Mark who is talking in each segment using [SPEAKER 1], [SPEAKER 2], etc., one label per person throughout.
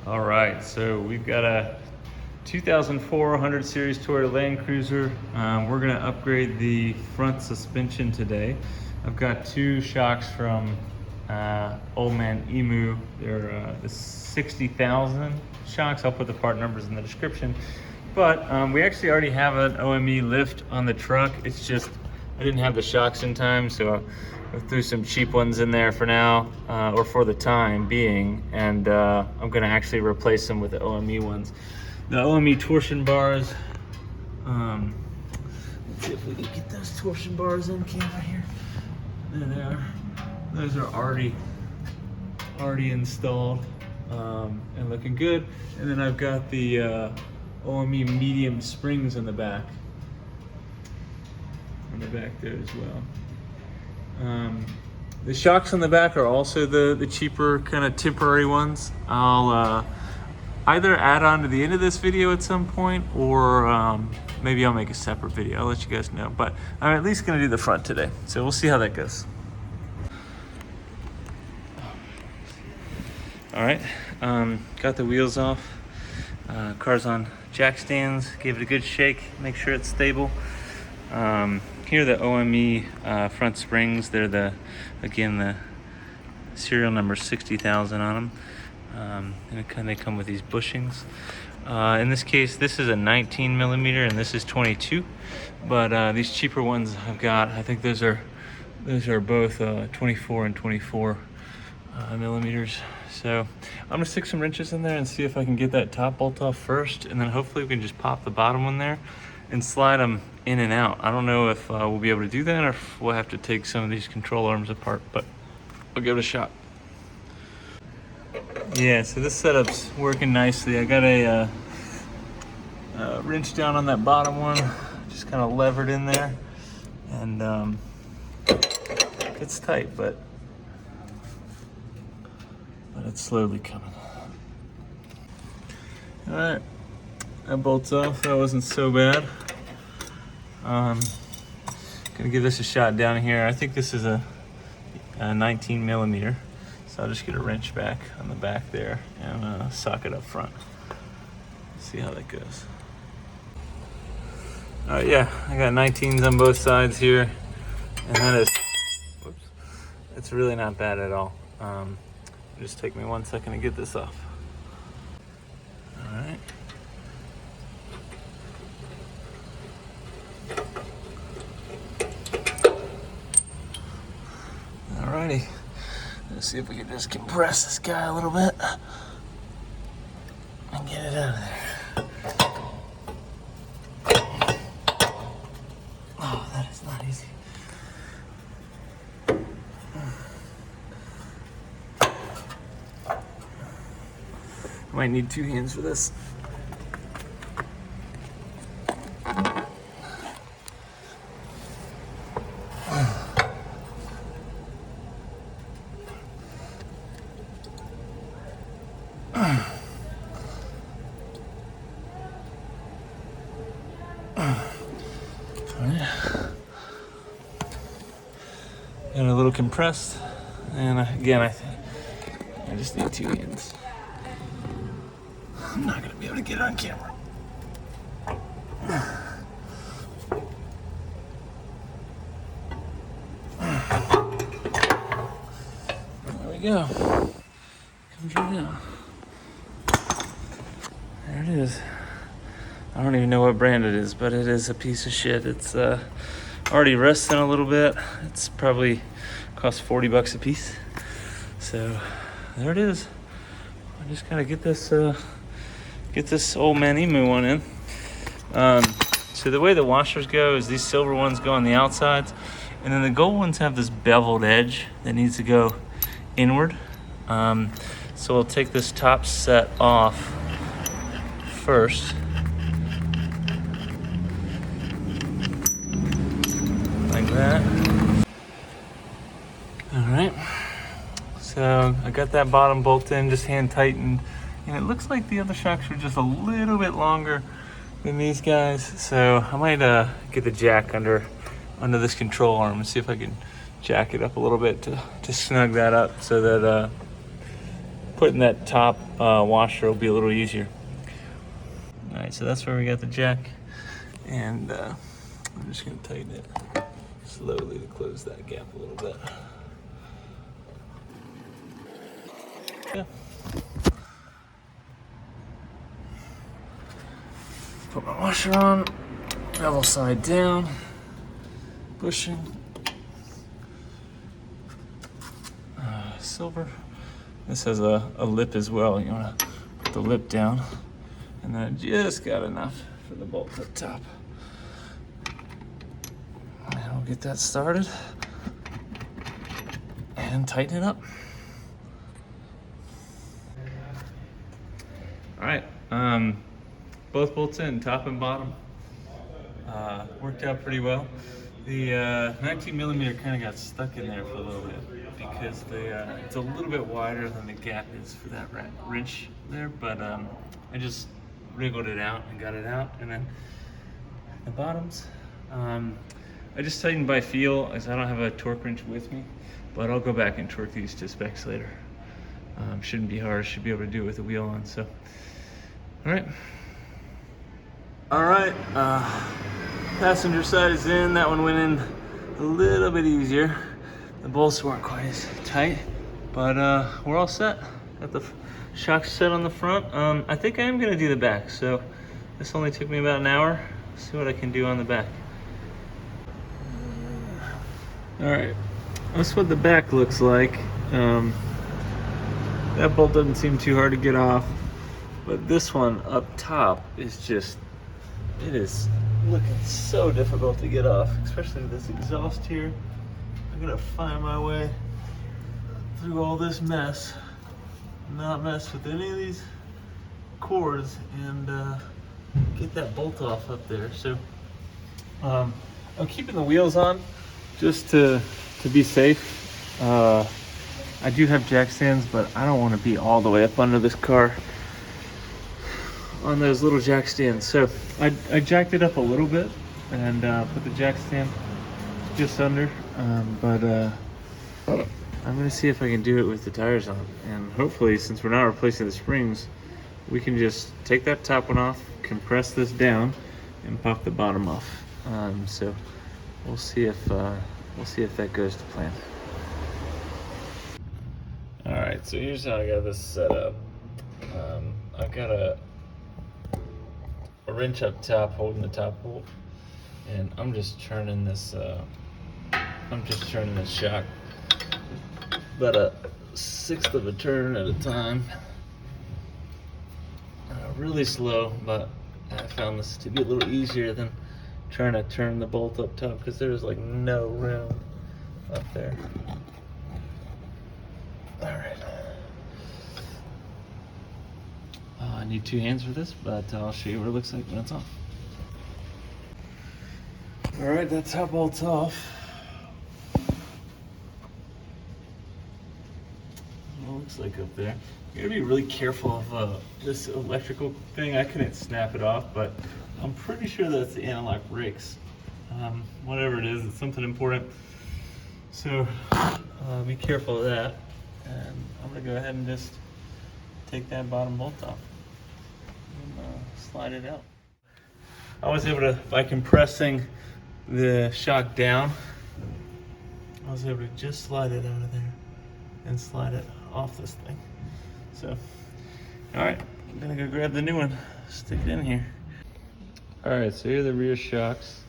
[SPEAKER 1] All right, so we've got a 2004 100 Series Toyota Land Cruiser. We're gonna upgrade the front suspension today. I've got two shocks from OME. They're the 60,000 shocks. I'll put the part numbers in the description. But we actually already have an OME lift on the truck. It's just, I didn't have the shocks in time, so I threw some cheap ones in there for now, or for the time being, and I'm gonna actually replace them with the OME ones. The OME torsion bars, let's see if we can get those torsion bars on camera here. There they are. Those are already installed and looking good. And then I've got the OME medium springs in the back. On the back there as well. The shocks on the back are also the cheaper kind of temporary ones. I'll either add on to the end of this video at some point, or maybe I'll make a separate video. I'll let you guys know, but I'm at least gonna do the front today. So we'll see how that goes. All right, got the wheels off. Car's on jack stands, gave it a good shake, make sure it's stable. Here are the OME front springs. They're again the serial number 60,000 on them. And they come with these bushings. In this case, this is a 19 millimeter and this is 22. But these cheaper ones I've got, I think those are both 24 and 24 millimeters. So I'm gonna stick some wrenches in there and see if I can get that top bolt off first, and then hopefully we can just pop the bottom one there and slide them in and out. I don't know if we'll be able to do that, or if we'll have to take some of these control arms apart, but I'll give it a shot. Yeah, so this setup's working nicely. I got a wrench down on that bottom one, just kind of levered in there, and it's tight, but it's slowly coming. All right, that bolt's off. That wasn't so bad. Gonna give this a shot down here. I think this is a 19 millimeter. So I'll just get a wrench back on the back there and socket up front. See how that goes. All right, yeah, I got 19s on both sides here, and that is, whoops, it's really not bad at all. Just take me 1 second to get this off. All right. Alrighty. Let's see if we can just compress this guy a little bit and get it out of there. Oh, that is not easy. I might need 2 hands for this. And a little compressed, and again, I just need 2 hands. I'm not gonna be able to get it on camera. There we go. Comes right out. There it is. I don't even know what brand it is, but it is a piece of shit. It's already rusting a little bit. It's probably cost 40 bucks a piece. So there it is. I just gotta get this old man emu one in. So the way the washers go is these silver ones go on the outsides, and then the gold ones have this beveled edge that needs to go inward. So we'll take this top set off first. Like that. All right. So I got that bottom bolt in, just hand tightened, and it looks like the other shocks are just a little bit longer than these guys. So I might get the jack under this control arm and see if I can jack it up a little bit to snug that up, so that putting that top washer will be a little easier. All right, so that's where we got the jack, and I'm just gonna tighten it slowly to close that gap a little bit. Yeah. Put my washer on, bevel side down, bushing, silver. This has a lip as well. You wanna put the lip down, and then I just got enough for the bolt up top. And we'll get that started and tighten it up. All right, both bolts in, top and bottom. Worked out pretty well. The 19 millimeter kind of got stuck in there for a little bit because it's a little bit wider than the gap is for that wrench there, but I just wriggled it out and got it out. And then the bottoms, I just tightened by feel as I don't have a torque wrench with me, but I'll go back and torque these to specs later. Shouldn't be hard, should be able to do it with the wheel on, so. All right. All right, passenger side is in. That one went in a little bit easier. The bolts weren't quite as tight, but we're all set. Got the shocks set on the front. I think I am gonna do the back, so this only took me about an hour. See what I can do on the back. All right, that's what the back looks like. That bolt doesn't seem too hard to get off, but this one up top is just, it is looking so difficult to get off, especially with this exhaust here. I'm gonna find my way through all this mess, not mess with any of these cords, and get that bolt off up there. So I'm keeping the wheels on just to be safe. I do have jack stands, but I don't want to be all the way up under this car on those little jack stands. So I jacked it up a little bit and put the jack stand just under, but I'm gonna see if I can do it with the tires on, and hopefully, since we're not replacing the springs, we can just take that top one off, compress this down, and pop the bottom off. So we'll see if that goes to plan. All right, so here's how I got this set up. I've got a wrench up top holding the top bolt, and I'm just turning this shock about a 1/6 of a turn at a time. Really slow, but I found this to be a little easier than trying to turn the bolt up top because there's like no room up there. All right. I need 2 hands for this, but I'll show you what it looks like when it's on. All right, that top bolt's off. What it looks like up there. You gotta be really careful of this electrical thing. I couldn't snap it off, but I'm pretty sure that's the analog brakes. Whatever it is, it's something important. So be careful of that. And I'm gonna go ahead and just take that bottom bolt off and slide it out. I was able to, by compressing the shock down, I was able to just slide it out of there and slide it off this thing. So, all right, I'm gonna go grab the new one, stick it in here. All right, so here are the rear shocks.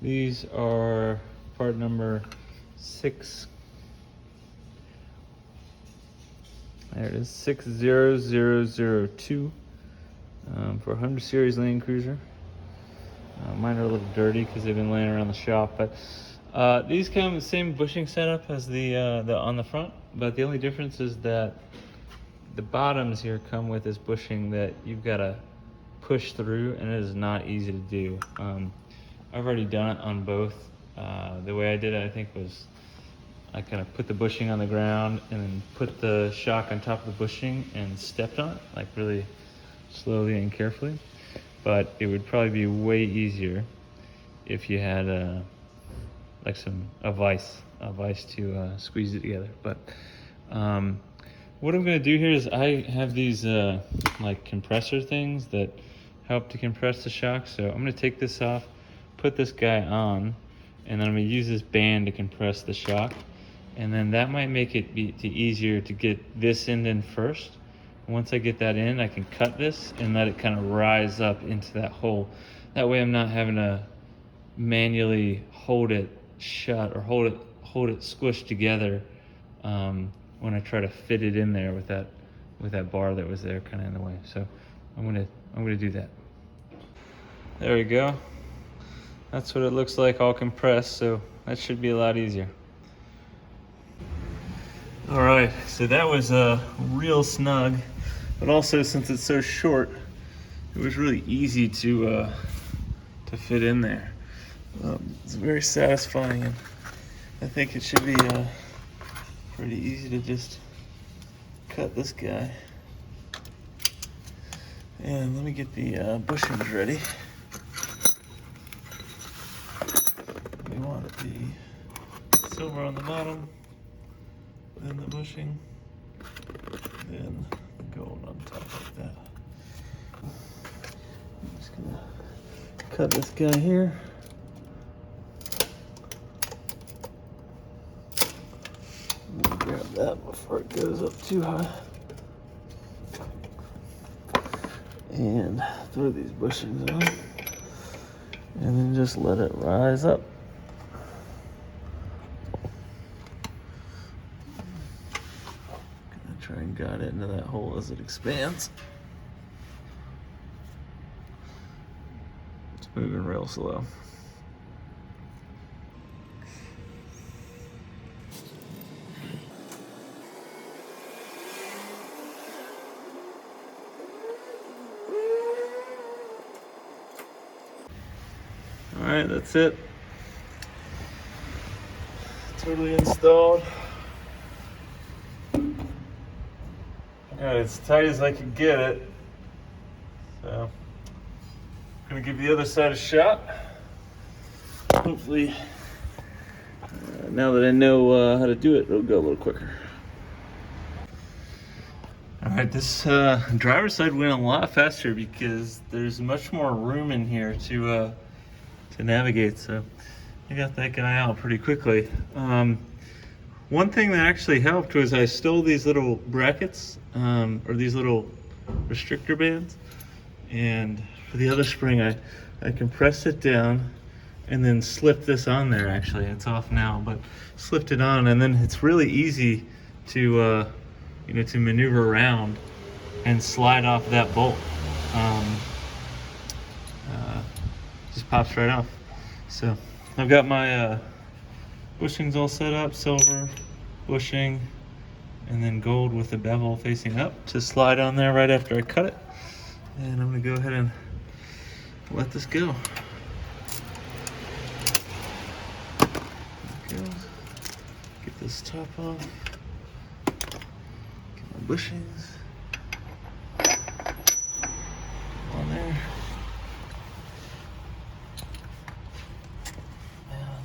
[SPEAKER 1] These are part number 6. There it is, 60002 for 100 series Land Cruiser. Mine are a little dirty because they've been laying around the shop, but these come with the same bushing setup as the on the front, but the only difference is that the bottoms here come with this bushing that you've got to push through, and it is not easy to do. I've already done it on both. The way I did it, I think, was I kind of put the bushing on the ground and then put the shock on top of the bushing and stepped on it, like really slowly and carefully. But it would probably be way easier if you had like a vise to squeeze it together. But What I'm gonna do here is I have these like compressor things that help to compress the shock. So I'm gonna take this off, put this guy on, and then I'm gonna use this band to compress the shock. And then that might make it be easier to get this end in first. Once I get that in, I can cut this and let it kind of rise up into that hole. That way I'm not having to manually hold it shut or hold it squished together when I try to fit it in there with that bar that was there kind of in the way. So I'm gonna do that. There we go. That's what it looks like all compressed, so that should be a lot easier. All right, so that was real snug, but also since it's so short, it was really easy to fit in there. It's very satisfying, and I think it should be pretty easy to just cut this guy. And let me get the bushings ready. We want the silver on the bottom, then the bushing, then the gold on top like that. I'm just gonna cut this guy here. Grab that before it goes up too high. And throw these bushings on. And then just let it rise up. Gonna try and guide it into that hole as it expands. It's moving real slow. All right, that's it. Totally installed. Got it as tight as I could get it. So, I'm gonna give the other side a shot. Hopefully, now that I know how to do it, it'll go a little quicker. All right, this driver's side went a lot faster because there's much more room in here to navigate. So I got that guy out pretty quickly. One thing that actually helped was I stole these little brackets or these little restrictor bands, and for the other spring I compressed it down and then slipped this on there. Actually, it's off now, but slipped it on, and then it's really easy to to maneuver around and slide off that bolt. Just pops right off. So I've got my bushings all set up, silver bushing, and then gold with the bevel facing up to slide on there right after I cut it. And I'm gonna go ahead and let this go. There it goes. Get this top off. Get my bushings on there.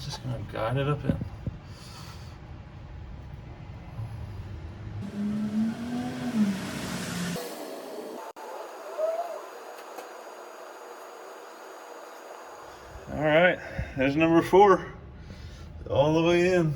[SPEAKER 1] Just gonna guide it up in. All right, there's number 4, all the way in.